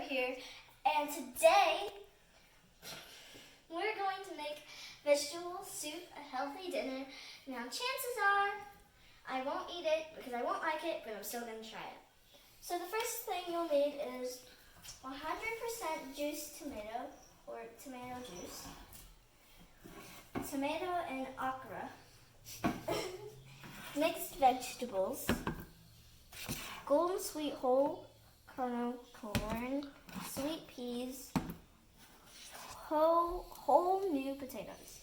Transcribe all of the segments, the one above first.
here, and today we're going to make vegetable soup, a healthy dinner. Now chances are I won't eat it because I won't like it, but I'm still going to try it. So the first thing you'll need is 100% juiced tomato, or tomato juice, tomato and okra, mixed vegetables, golden sweet whole kernel corn, sweet peas, whole new potatoes.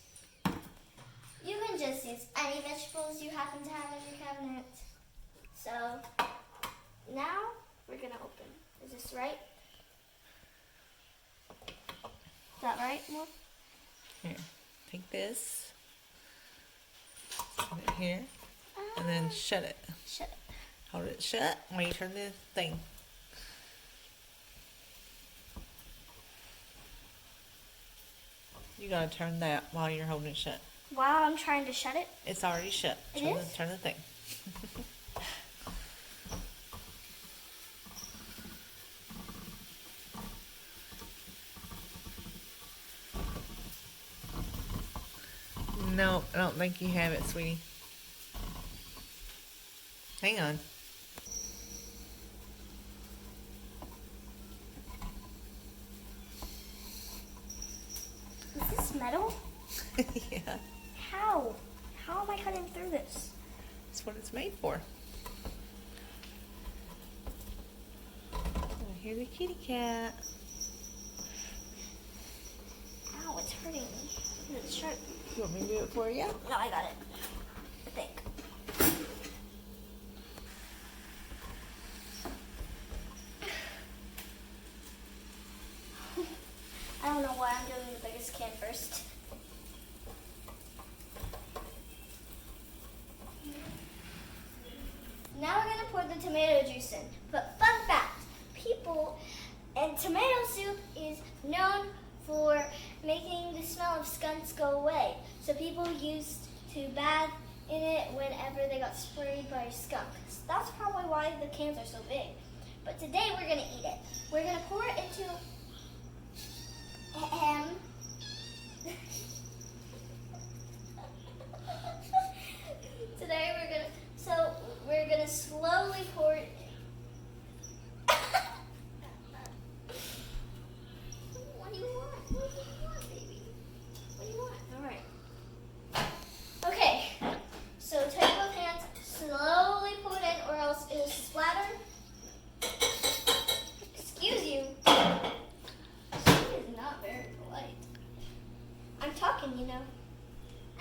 You can just use any vegetables you happen to have in your cabinet. So now we're gonna open. Is this right? Is that right, Mom? Here, take this, put it here, and then shut it. Shut it. Hold it shut while you turn the thing. You gotta turn that while you're holding it shut. While I'm trying to shut it? It's already shut. Turn the thing. No, I don't think you have it, sweetie. Hang on. Is this metal? Yeah. How? How am I cutting through this? That's what it's made for. Oh, here's the kitty cat. Ow, it's hurting me. It's sharp. You want me to do it for you? No, I got it. I think. I don't know why I'm doing the biggest can first. Now we're gonna pour the tomato juice in. But fun fact, tomato soup is known for making the smell of skunks go away. So people used to bathe in it whenever they got sprayed by a skunk. That's probably why the cans are so big. But today we're gonna eat it. We're gonna pour it into Today we're gonna slowly pour it. What do you want? What do you want, baby? What do you want? All right. Okay. So take both hands, slowly pour it in, or else it'll splatter. Excuse you. She is not very polite. I'm talking, you know.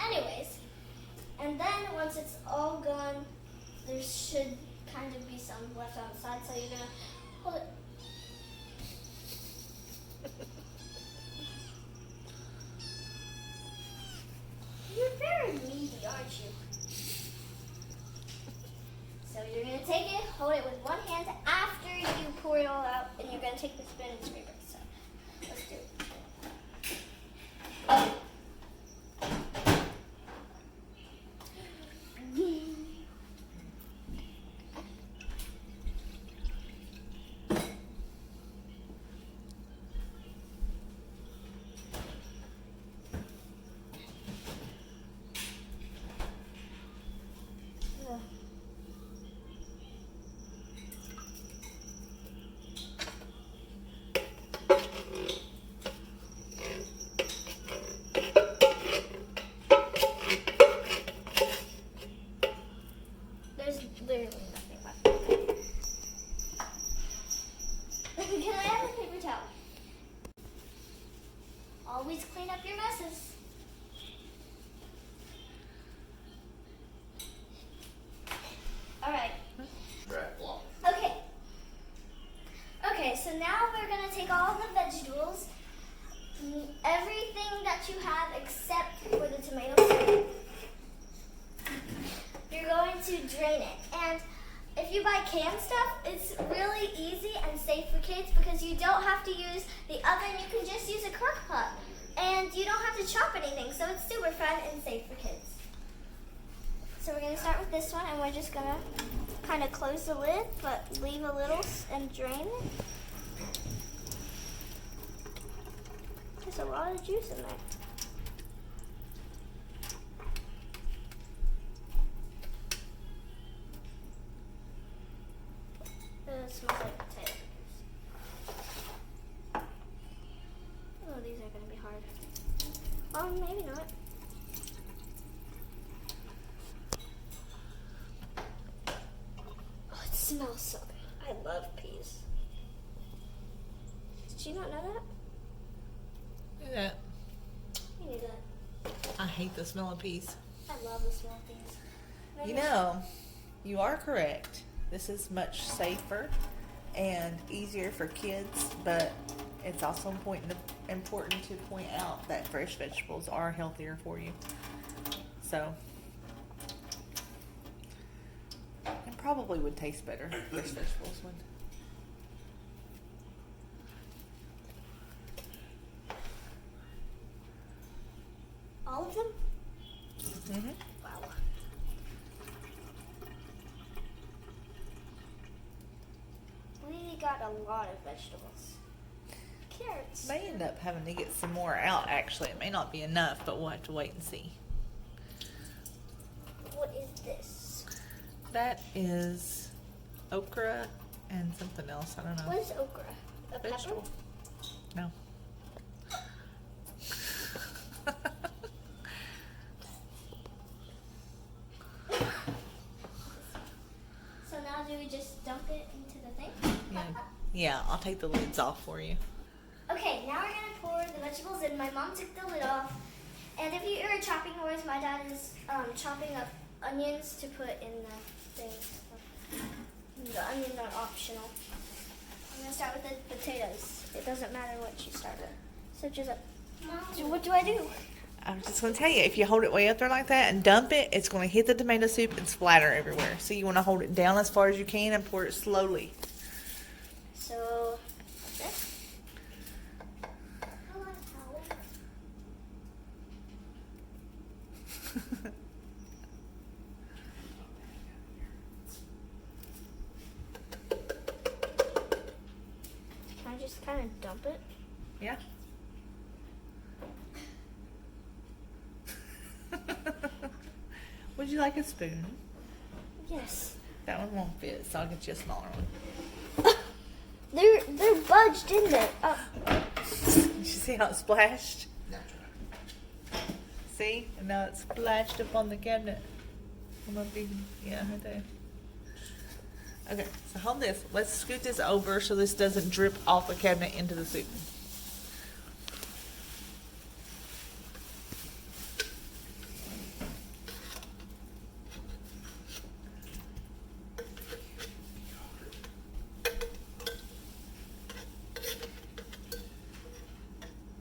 Anyways, and then once it's all gone, there should kind of be some left on the side, so you're gonna hold it. You're very needy, aren't you? So you're gonna take it, hold it with one hand after you pour it all out, and you're gonna take the spoon and scrape it. So let's do it. There's literally nothing left. Can I have a paper towel? Always clean up your messes. Alright. Okay. Okay, so now we're going to take all the vegetables, everything that you have except for the tomato soup. You're going to drain it. And if you buy canned stuff, it's really easy and safe for kids because you don't have to use the oven. You can just use a crock pot. And you don't have to chop anything, so it's super fun and safe for kids. So we're going to start with this one, and we're just going to kind of close the lid, but leave a little and drain it. There's a lot of juice in there. It smells like potato. Oh, these are going to be hard. Oh, maybe not. Oh, it smells so good. I love peas. Did you not know that? Yeah. You knew that. I hate the smell of peas. I love the smell of peas. You know, you are correct. This is much safer and easier for kids, but it's also important to point out that fresh vegetables are healthier for you. So, and probably would taste better. Fresh vegetables would. All of them? Mm-hmm. Wow. We got a lot of vegetables. Carrots. May end up having to get some more out, actually. It may not be enough, but we'll have to wait and see. What is this? That is okra and something else. I don't know. What is okra? A Vegetable. No. So now do we just dump it into the thing? Yeah, I'll take the lids off for you. Okay, now we're gonna pour the vegetables in. My mom took the lid off. And if you hear a chopping noise, my dad is chopping up onions to put in the thing. The onions are optional. I'm gonna start with the potatoes. It doesn't matter what you start with. So just so what do I do? I'm just going to tell you, if you hold it way up there like that and dump it, it's going to hit the tomato soup and splatter everywhere. So you want to hold it down as far as you can and pour it slowly. So, okay. Can I just kind of dump it? Yeah. Would you like a spoon? Yes. That one won't fit, so I'll get you a smaller one. They're budged in there. Did you see how it splashed? See? And now it's splashed up on the cabinet. I'm gonna be, yeah, right there. Okay, so hold this. Let's scoot this over so this doesn't drip off the cabinet into the soup.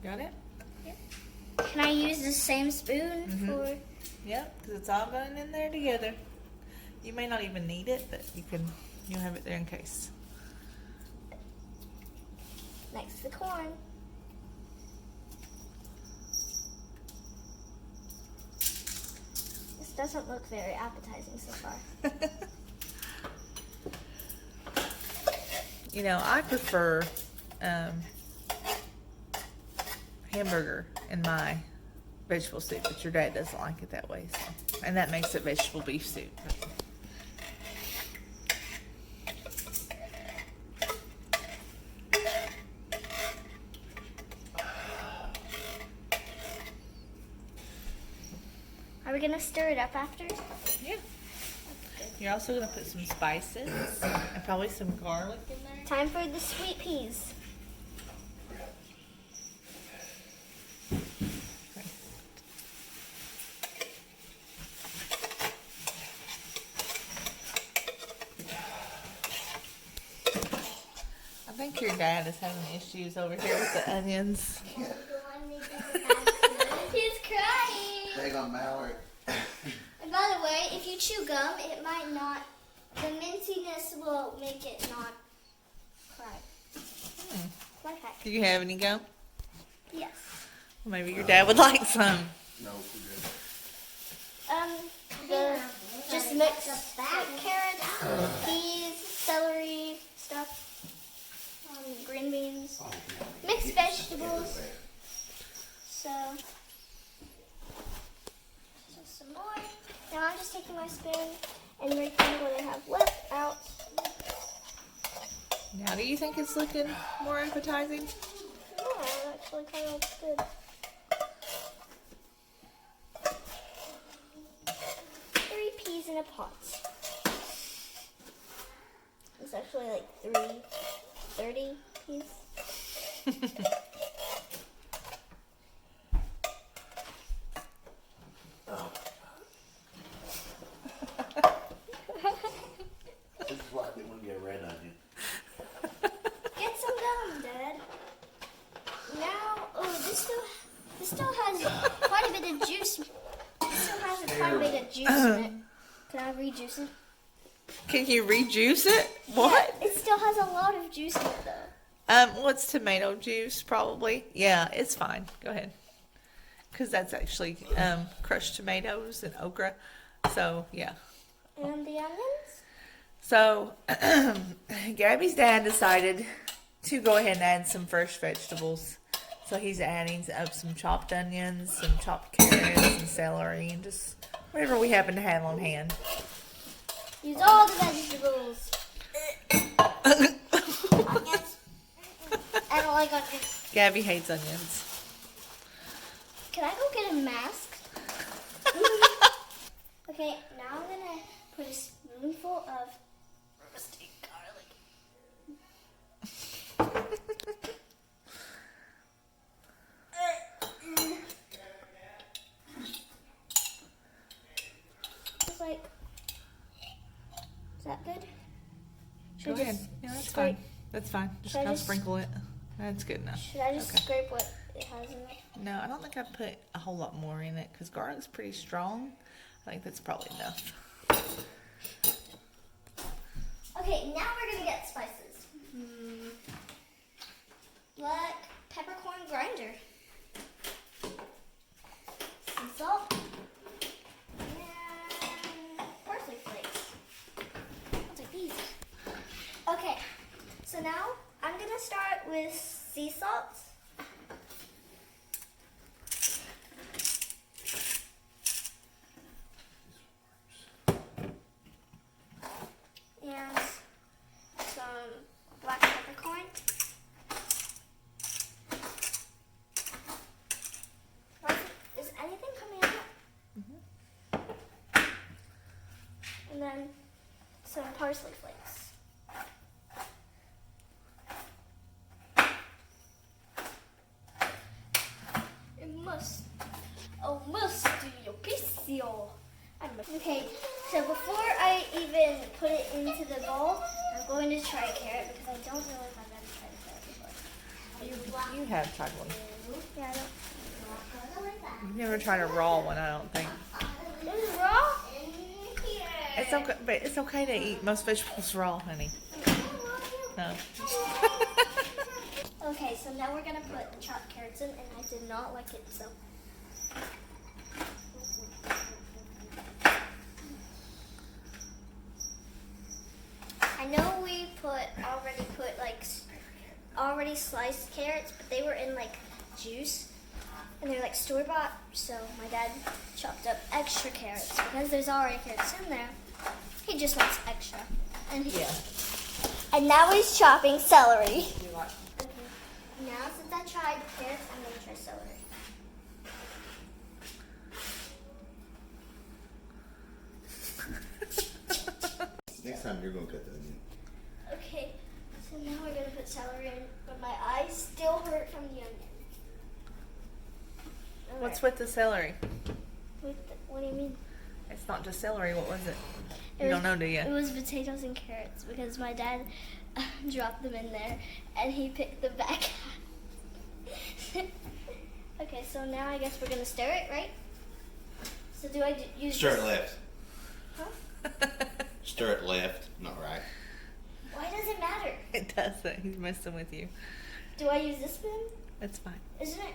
Got it? Can I use the same spoon for? Yep, because it's all going in there together. You may not even need it, but you'll have it there in case. Next to the corn. This doesn't look very appetizing so far. You know, I prefer hamburger in my vegetable soup, but your dad doesn't like it that way, so, and that makes it vegetable beef soup. Are we gonna stir it up after? Yeah. You're also gonna put some spices and probably some garlic in there. Time for the sweet peas. I think your dad is having issues over here with the onions. He's crying. Dang on Mallory. And by the way, if you chew gum, it might not. The mintiness will make it not cry. Life hack. Do you have any gum? Yes. Well, maybe your dad would like some. No, we're good. Just mix like carrots, peas, celery, stuff, green beans, mixed vegetables. So, just some more. Now I'm just taking my spoon and making what I have left out. Now, do you think it's looking more appetizing? No, it actually kind of looks good. 3 peas in a pot. It's actually like 30 peas. This is why I didn't want to get a red onion. Get some gum, Dad. Now, this still has quite a bit of juice. It still has quite a bit of juice in it. Can I rejuice it? Can you rejuice it? What? Yeah, it still has a lot of juice in it, though. What's tomato juice? Probably. Yeah, it's fine. Go ahead. Because that's actually crushed tomatoes and okra. So, yeah. And the onions? So, Gabby's dad decided to go ahead and add some fresh vegetables. So he's adding up some chopped onions, some chopped carrots, and celery, and just whatever we happen to have on hand. Use all the vegetables. Onions. I don't like onions. Gabby hates onions. Can I go get a mask? Okay, now I'm gonna put a spoonful of roasted garlic. It's like, is that good? Go ahead. Yeah, that's fine. That's fine. Just Should I kind of just- sprinkle it. That's good enough. Should I just Okay. scrape what it has in it? No, I don't think I put a whole lot more in it because garlic's pretty strong. I think that's probably enough. Okay, now we're gonna get spices. Black peppercorn grinder. Some salt. And parsley flakes. I'll take these. Okay, so now I'm gonna start with sea salt. And some black peppercorn. Is anything coming out? And then some parsley flakes. Must do your picio. Okay, so before I even put it into the bowl, I'm going to try a carrot because I don't know if I've ever tried a carrot before. You have tried one. Yeah, I don't. You've never tried a raw one, I don't think. This is raw? It's okay, but it's okay to eat most vegetables raw, honey. No. Okay, so now we're gonna put the chopped carrots in, and I did not like it, so. I know we already sliced carrots, but they were in like juice, and they're like store bought. So my dad chopped up extra carrots because there's already carrots in there. He just wants extra, and and now he's chopping celery. Now since I tried carrots, I'm gonna try celery. Next time you're gonna cut the onion. Okay, so now we're gonna put celery in, but my eyes still hurt from the onion. What's with the celery? What do you mean? It's not just celery. What was it? It You was- don't know, do you? It was potatoes and carrots because my dad dropped them in there and he picked them back. Okay, so now I guess we're gonna stir it, right? So do I use Stir it this? left. Huh? Stir it left, not right. Why does it matter? It doesn't. He's messing with you. Do I use this spoon? That's fine. Isn't it?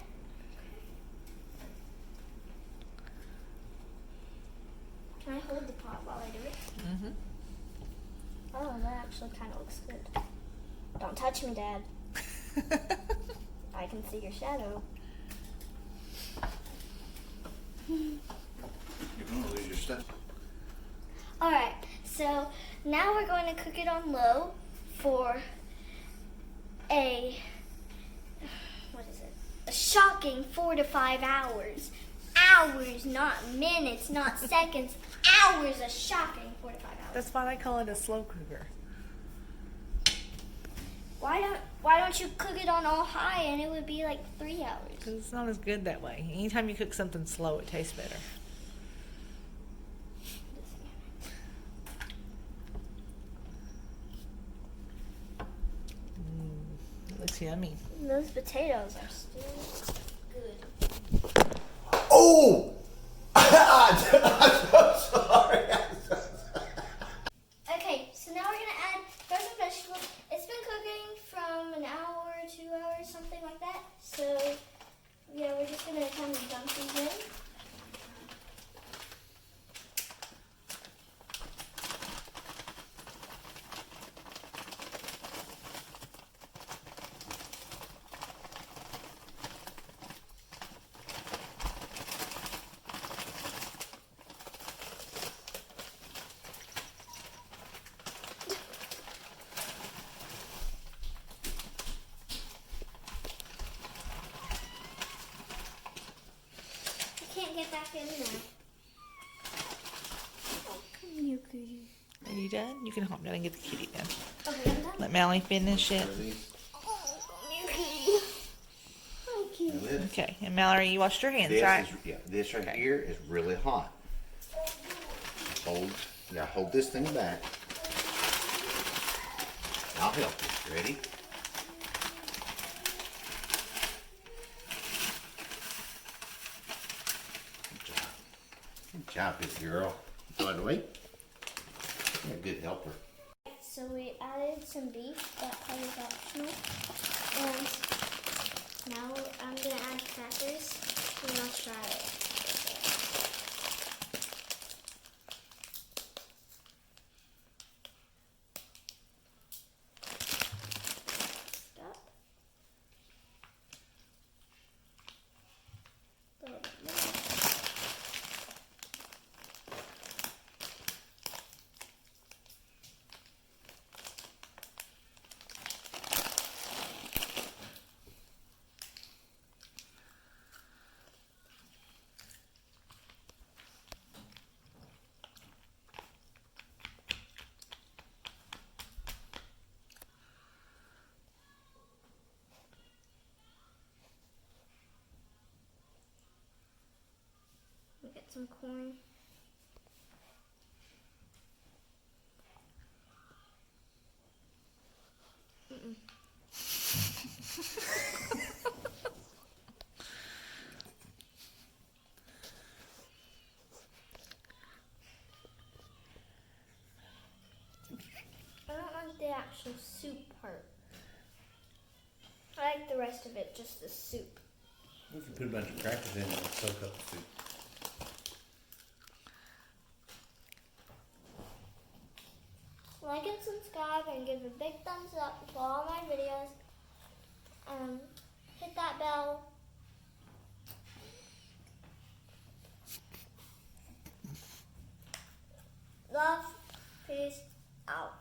Can I hold the pot while I do it? Mm-hmm. Oh, that actually kind of looks good. Don't touch me, Dad. I can see your shadow. You're gonna lose your stuff. Alright, so now we're going to cook it on low for a shocking 4 to 5 hours. Hours, not minutes, not seconds. Hours, a shocking 4 to 5 hours. That's why they call it a slow cooker. Why don't you cook it on all high and it would be like 3 hours? Because it's not as good that way. Anytime you cook something slow, it tastes better. It looks yummy. Those potatoes are still good. Oh! I'm so sorry. Okay, so now we're gonna add frozen vegetables. It's been cooking from an hour, 2 hours, something like that. So yeah, we're just gonna kind of dump these in. Can't get back in there. Oh, come here, kitty. Are you done? You can hop down and get the kitty then. Okay, I'm done. Let Mallie finish it. Oh, come here, kitty. Hi, kitty. Okay, and Mallory, you washed your hands, This right? this right here is really hot. Hold this thing back. I'll help you. Ready? Good job, good girl. By the way, you're a good helper. So we added some beef. That part is optional. And now I'm gonna add crackers. So let's try it. Stop. A little bit more. Get some corn. I don't like the actual soup part. I like the rest of it, just the soup. If you put a bunch of crackers in it, it'll soak up the soup. Like and subscribe and give a big thumbs up for all my videos. Hit that bell. Love, peace, out.